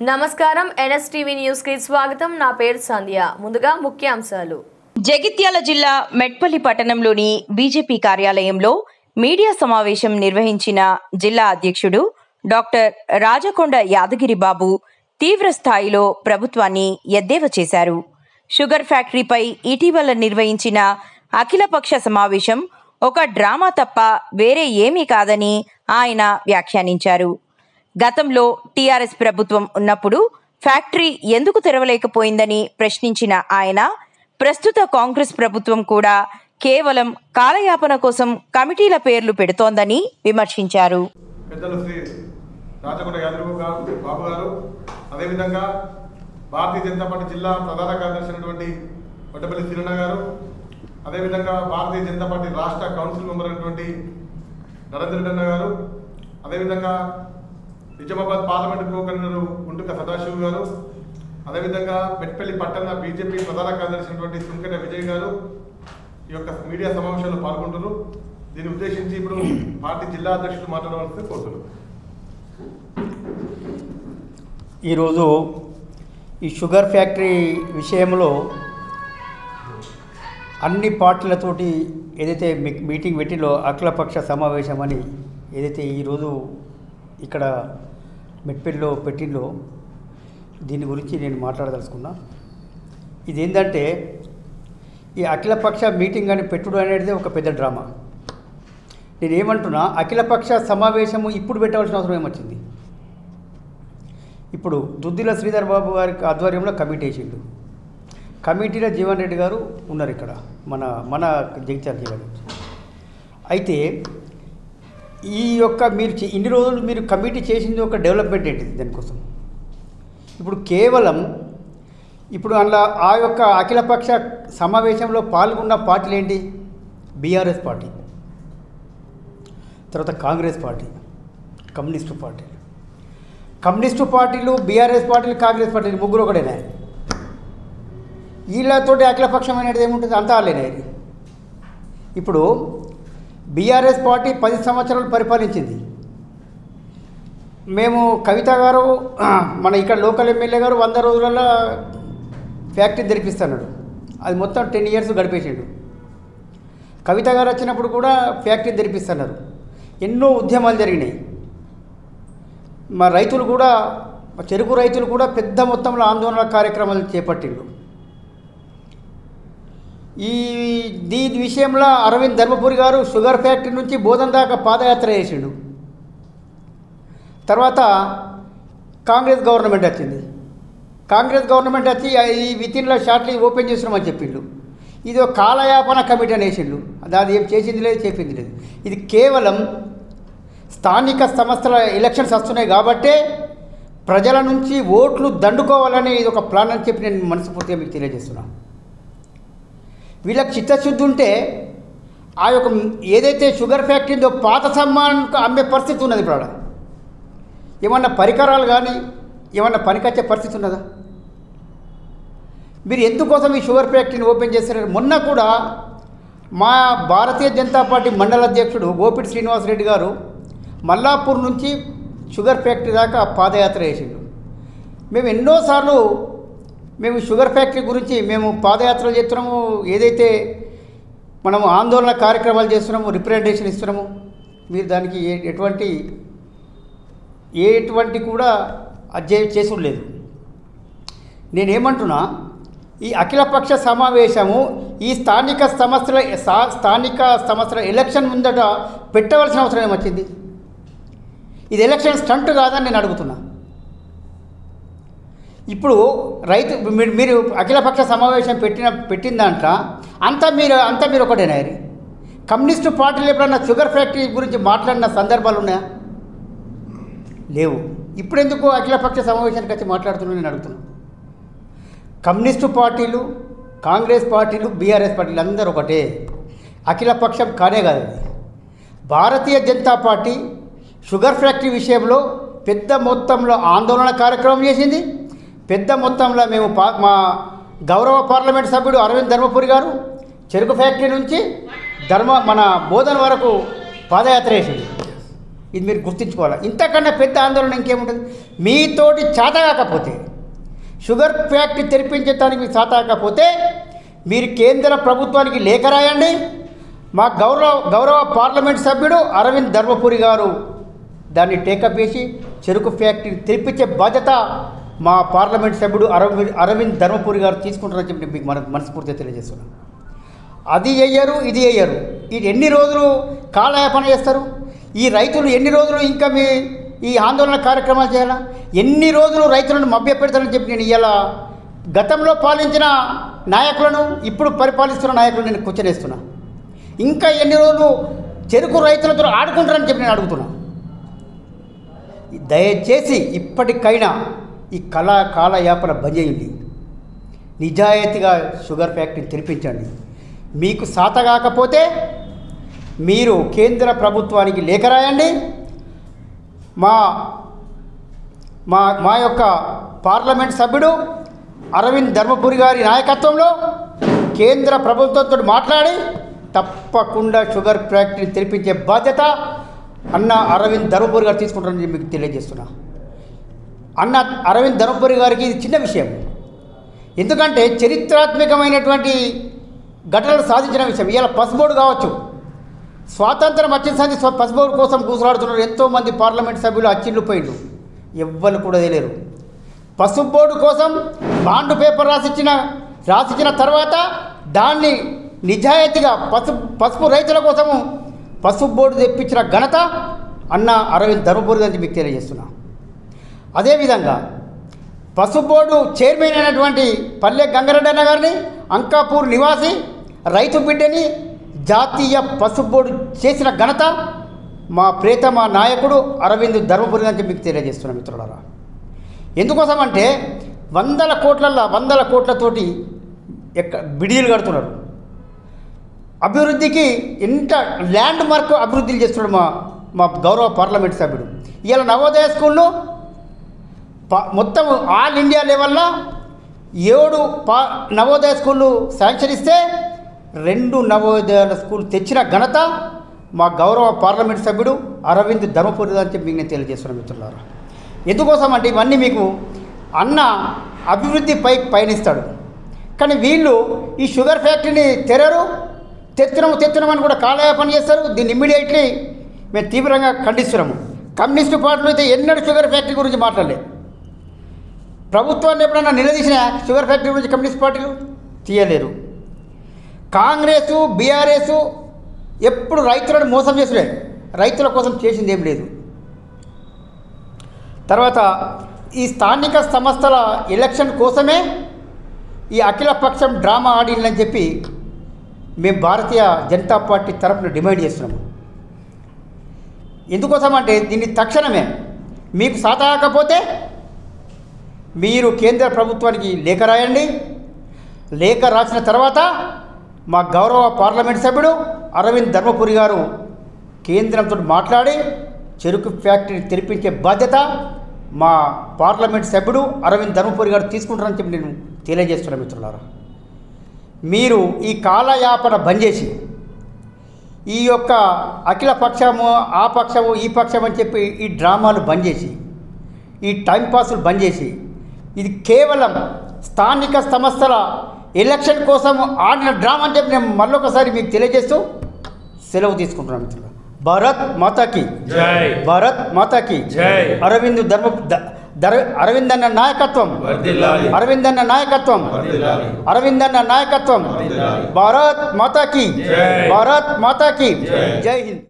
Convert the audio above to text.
నమస్కారం NSTV news కి స్వాగతం. నా పేరు సంధ్య. ముందుగా ముఖ్యాంశాలు. జగిత్యాల జిల్లా మెట్పల్లి పట్టణంలోని బీజేపీ కార్యాలయంలో మీడియా సమావేశం నిర్వహించిన జిల్లా అధ్యక్షుడు డాక్టర్ రాజకొండ యాదగిరి బాబు తీవ్ర స్థాయిలో ప్రభుత్వాన్ని ఎద్దేవా చేశారు. షుగర్ ఫ్యాక్టరీపై ఇటీవల నిర్వహించిన అఖిలపక్ష సమావేశం ఒక డ్రామా తప్ప వేరే ఏమీ కాదని ఆయన వ్యాఖ్యానించారు. గతంలో టీఆర్ఎస్ ప్రభుత్వం ఉన్నప్పుడు ఫ్యాక్టరీ ఎందుకు తెరవలేకపోయిందని ప్రశ్నించిన ఆయన ప్రస్తుత కాంగ్రెస్ ప్రభుత్వం కూడా కేవలం కాలయాపన కోసం కమిటీల పేర్లు పెడుతోందని విమర్శించారు. పెద్దలు శ్రీ రాజకొండ యాదగిరి బాబు గారు, అదేవిధంగా భారతీయ జనతా పార్టీ జిల్లా ప్రధాన కార్యదర్శి అయినటువంటి వడ్డపల్లి శ్రీరణ గారు, అదేవిధంగా భారతీయ జనతా పార్టీ రాష్ట్ర కౌన్సిల్ మెంబర్ అయినటువంటి నరేంద్ర రెడ్డి అన్న గారు, అదేవిధంగా Nizamabad parliament co convener Guntuka Sadashiv గారు, అదేవిధంగా మెట్పల్లి పట్టణ బీజేపీ ప్రధాన కార్యదర్శి అయినటువంటి సుంకట విజయ్ గారు ఈ యొక్క మీడియా సమావేశంలో పాల్గొంటున్నారు. దీన్ని ఉద్దేశించి ఇప్పుడు పార్టీ జిల్లా అధ్యక్షులు మాట్లాడవలసింది కోరుతున్నారు. ఈరోజు ఈ షుగర్ ఫ్యాక్టరీ విషయంలో అన్ని పార్టీలతోటి ఏదైతే మీటింగ్ పెట్టిలో అఖిలపక్ష సమావేశం అని ఏదైతే ఈరోజు ఇక్కడ మెట్పల్లిలో పెట్టిందో దీని గురించి నేను మాట్లాడదలుచుకున్నా. ఇదేంటంటే ఈ అఖిలపక్ష మీటింగ్ అని పెట్టుడు అనేది ఒక పెద్ద డ్రామా. నేనేమంటున్నా, అఖిలపక్ష సమావేశము ఇప్పుడు పెట్టవలసిన అవసరం ఏమొచ్చింది? ఇప్పుడు దుద్దిల శ్రీధర్ బాబు గారి ఆధ్వర్యంలో కమిటీ వేసిండు. కమిటీలో జీవన్ రెడ్డి గారు ఉన్నారు ఇక్కడ మన జగిత్యాల జిల్లా నుంచి. అయితే ఈ యొక్క మీరు ఇన్ని రోజులు మీరు కమిటీ చేసింది ఒక డెవలప్మెంట్ ఏంటిది దానికోసం? ఇప్పుడు కేవలం ఇప్పుడు అందులో ఆ యొక్క అఖిలపక్ష సమావేశంలో పాల్గొన్న పార్టీలు ఏంటి? బీఆర్ఎస్ పార్టీ, తర్వాత కాంగ్రెస్ పార్టీ, కమ్యూనిస్టు పార్టీలు, బీఆర్ఎస్ పార్టీలు, కాంగ్రెస్ పార్టీలు ముగ్గురు ఒకటేనా? వీళ్ళతోటి అఖిలపక్షం అనేది ఏముంటుంది? అంతా వాళ్ళేనా? ఇప్పుడు బీఆర్ఎస్ పార్టీ 10 సంవత్సరాలు పరిపాలించింది. మేము కవిత గారు మన ఇక్కడ లోకల్ ఎమ్మెల్యే గారు 100 రోజులలో ఫ్యాక్టరీ తెరిపిస్తున్నాడు. అది మొత్తం 10 years గడిపేసిండు. కవిత గారు వచ్చినప్పుడు కూడా ఫ్యాక్టరీ తెరిపిస్తున్నారు. ఎన్నో ఉద్యమాలు జరిగినాయి. మా రైతులు కూడా, చెరుకు రైతులు కూడా పెద్ద మొత్తంలో ఆందోళన కార్యక్రమాలు చేపట్టిండు. దీని విషయంలో అరవింద్ ధర్మపురి గారు షుగర్ ఫ్యాక్టరీ నుంచి బోధన దాకా పాదయాత్ర చేసిండు. తర్వాత కాంగ్రెస్ గవర్నమెంట్ వచ్చింది. కాంగ్రెస్ గవర్నమెంట్ వచ్చి ఈ వితిన్లో షార్ట్లీ ఓపెన్ చేస్తున్నామని చెప్పిండు. ఇది ఒక కాలయాపన కమిటీ అని వేసిండు. అది ఏం చేసింది లేదు, చెప్పింది లేదు. ఇది కేవలం స్థానిక సంస్థల ఎలక్షన్స్ వస్తున్నాయి కాబట్టే ప్రజల నుంచి ఓట్లు దండుకోవాలని ఇది ఒక ప్లాన్ అని చెప్పి నేను మనస్ఫూర్తిగా మీకు తెలియజేస్తున్నాను. వీళ్ళకి చిత్తశుద్ధి ఉంటే ఆ యొక్క ఏదైతే షుగర్ ఫ్యాక్టరీతో పాత సామాన్కు అమ్మే పరిస్థితి ఉన్నది. ఇప్పుడు ఏమన్నా పరికరాలు కానీ ఏమన్నా పనికొచ్చే పరిస్థితి ఉన్నదా? మీరు ఎందుకోసం ఈ షుగర్ ఫ్యాక్టరీని ఓపెన్ చేస్తారు? మొన్న కూడా మా భారతీయ జనతా పార్టీ మండల అధ్యక్షుడు గోపిటి శ్రీనివాసరెడ్డి గారు మల్లాపూర్ నుంచి షుగర్ ఫ్యాక్టరీ దాకా పాదయాత్ర చేసిండు. మేము ఎన్నోసార్లు మేము షుగర్ ఫ్యాక్టరీ గురించి మేము పాదయాత్రలు చేస్తున్నాము, ఏదైతే మనము ఆందోళన కార్యక్రమాలు చేస్తున్నాము, రిప్రజెంటేషన్ ఇస్తున్నాము. మీరు దానికి ఎటువంటి కూడా అధ్యయనం చేసుడు లేదు. నేనేమంటున్నా, ఈ అఖిలపక్ష సమావేశము ఈ స్థానిక సంస్థల ఎలక్షన్ ముందట పెట్టవలసిన అవసరం ఏమొచ్చింది? ఇది ఎలక్షన్ స్టంట్ కాదని నేను అడుగుతున్నా. ఇప్పుడు మీరు అఖిలపక్ష సమావేశం పెట్టిన దాంట్లో అంతా మీరు ఒకటేనా? కమ్యూనిస్టు పార్టీలు ఎప్పుడన్నా షుగర్ ఫ్యాక్టరీ గురించి మాట్లాడిన సందర్భాలు ఉన్నాయా? లేవు. ఇప్పుడు ఎందుకు అఖిలపక్ష సమావేశానికి వచ్చి మాట్లాడుతున్నా నేను అడుగుతున్నా. కమ్యూనిస్టు పార్టీలు, కాంగ్రెస్ పార్టీలు, బీఆర్ఎస్ పార్టీలు అందరూ ఒకటే. అఖిలపక్షం కానే కాదు. Bharatiya Janata party sugar factory విషయంలో పెద్ద మొత్తంలో ఆందోళన కార్యక్రమం చేసింది. పెద్ద మొత్తంలో మేము మా గౌరవ పార్లమెంట్ సభ్యుడు అరవింద్ ధర్మపురి గారు చెరుకు ఫ్యాక్టరీ నుంచి మన బోధన వరకు పాదయాత్ర చేసింది. ఇది మీరు గుర్తుంచుకోవాలి. ఇంతకన్నా పెద్ద ఆందోళన ఇంకేముంటుంది? మీతోటి చేత కాకపోతే, షుగర్ ఫ్యాక్టరీ తెరిపించడానికి మీకు చేత కాకపోతే మీరు కేంద్ర ప్రభుత్వానికి లేఖ రాయండి. మా గౌరవ పార్లమెంట్ సభ్యుడు అరవింద్ ధర్మపురి గారు దాన్ని టేకప్ చేసి చెరుకు ఫ్యాక్టరీని తెరిపించే బాధ్యత మా పార్లమెంట్ సభ్యుడు అరవింద్ ధర్మపురి గారు తీసుకుంటారని చెప్పి మీకు మనస్ఫూర్తిగా తెలియజేస్తున్నాను. అది చెయ్యరు, ఇది చెయ్యరు. ఇది ఎన్ని రోజులు కాలయాపన చేస్తారు? ఈ రైతులు ఎన్ని రోజులు ఇంకా ఈ ఆందోళన కార్యక్రమాలు చేయాలా? ఎన్ని రోజులు రైతులను మభ్యపెడతారని చెప్పి నేను ఇలా గతంలో పాలించిన నాయకులను, ఇప్పుడు పరిపాలిస్తున్న నాయకులను నేను కూర్చొనేస్తున్నా. ఇంకా ఎన్ని రోజులు చెరుకు రైతులతో ఆడుకుంటారని చెప్పి నేను అడుగుతున్నా. దయచేసి ఇప్పటికైనా ఈ కాలయాపన బంద్ చేయండి. నిజాయితీగా షుగర్ ఫ్యాక్టరీని తెరిపించండి. మీకు సాత కాకపోతే మీరు కేంద్ర ప్రభుత్వానికి లేఖ రాయండి. మా యొక్క పార్లమెంట్ సభ్యుడు అరవింద్ ధర్మపురి గారి నాయకత్వంలో కేంద్ర ప్రభుత్వంతో మాట్లాడి తప్పకుండా షుగర్ ఫ్యాక్టరీ తెరిపించే బాధ్యత అన్న అరవింద్ ధర్మపురి గారు తీసుకుంటారని మీకు తెలియజేస్తున్నా. అన్న అరవింద్ ధర్మపురి గారికి ఇది చిన్న విషయం, ఎందుకంటే చరిత్రాత్మకమైనటువంటి ఘటనలు సాధించిన విషయం. ఇలా పసుబోర్డు కావచ్చు, స్వాతంత్రం వచ్చిన పసుబోర్డు కోసం కూసులాడుతున్నారు ఎంతోమంది పార్లమెంట్ సభ్యులు అచ్చిళ్ళు పోయిండు, ఎవ్వరు కూడా తెలియరు. పసుపు బోర్డు కోసం బాండ్ పేపర్ రాసిచ్చిన తర్వాత దాన్ని నిజాయితీగా పసుపు రైతుల కోసము పసుపు బోర్డు తెప్పించిన ఘనత అన్న అరవింద్ ధర్మపురి గారికి మీకు తెలియజేస్తున్నా. అదేవిధంగా పసుపు బోర్డు చైర్మన్ అయినటువంటి పల్లె గంగారెడ్డి అన్న గారిని, అంకాపూర్ నివాసి రైతు బిడ్డని జాతీయ పసుపు బోర్డు చేసిన ఘనత మా ప్రియతమ నాయకుడు అరవింద్ ధర్మపురి గారికి మీకు తెలియజేస్తున్నాం మిత్రులారా. ఎందుకోసం అంటే వందల కోట్లతోటి బిడీలు కడుతున్నారు. అభివృద్ధికి ఎంత ల్యాండ్ మార్క్ అభివృద్ధి చేస్తున్నాడు మా గౌరవ పార్లమెంట్ సభ్యుడు. ఇలా నవోదయ స్కూళ్ళు మొత్తం ఆల్ ఇండియా లెవెల్లో 7 నవోదయ స్కూళ్ళు శాంక్షన్ ఇస్తే 2 నవోదయాల స్కూల్ తెచ్చిన ఘనత మా గౌరవ పార్లమెంట్ సభ్యుడు అరవింద్ ధర్మపురి అని చెప్పి నేను తెలియజేస్తున్నాను మిత్రులారా. ఎందుకోసం అంటే ఇవన్నీ మీకు అన్న అభివృద్ధి పయనిస్తాడు, కానీ వీళ్ళు ఈ షుగర్ ఫ్యాక్టరీని తెచ్చున్నామని కూడా కాలయాపన చేస్తారు. దీన్ని ఇమ్మీడియట్లీ మేము తీవ్రంగా ఖండిస్తున్నాము. కమ్యూనిస్టు పార్టీలు అయితే ఎన్నడూ షుగర్ ఫ్యాక్టరీ గురించి మాట్లాడలేదు. ప్రభుత్వాన్ని ఎప్పుడన్నా నిలదీసిన షుగర్ ఫ్యాక్టరీ గురించి కమ్యూనిస్ట్ పార్టీలు తీయలేరు. కాంగ్రెస్, బీఆర్ఎస్ ఎప్పుడు రైతులను మోసం చేసలే, రైతుల కోసం చేసింది ఏం లేదు. తర్వాత ఈ స్థానిక సంస్థల ఎలక్షన్ కోసమే ఈ అఖిలపక్షం డ్రామా ఆడిందని చెప్పి మేము భారతీయ జనతా పార్టీ తరఫున డిమాండ్ చేస్తున్నాము. ఎందుకోసం అంటే దీన్ని తక్షణమే మీకు సాతాకపోతే మీరు కేంద్ర ప్రభుత్వానికి లేఖ రాయండి. లేఖ రాసిన తర్వాత మా గౌరవ పార్లమెంట్ సభ్యుడు అరవింద్ ధర్మపురి గారు కేంద్రంతో మాట్లాడి చెరుకు ఫ్యాక్టరీ తెరిపించే బాధ్యత మా పార్లమెంట్ సభ్యుడు అరవింద్ ధర్మపురి గారు తీసుకుంటారని చెప్పి నేను తెలియజేస్తున్నాను మిత్రులారా. మీరు ఈ కాలయాపన బంద్ చేసి ఈ యొక్క అఖిల పక్షము, ఆ పక్షము, ఈ పక్షం అని చెప్పి ఈ డ్రామాలు బంద్ చేసి, ఈ టైంపాసులు బంద్ చేసి, ఇది కేవలం స్థానిక సంస్థల ఎలక్షన్ కోసం ఆడిన డ్రామా అని చెప్పి నేను మళ్ళొకసారి మీకు తెలియజేస్తూ సెలవు తీసుకుంటున్నాను మిత్రులు. భారత్ మాతాకి జై, భారత్ మాతాకి జై. అరవింద్ అన్న నాయకత్వం, అరవింద్ అన్న నాయకత్వం, అరవింద్ అన్న నాయకత్వం. భారత్ మాతాకి, భారత్ మాతాకి జై హింద్.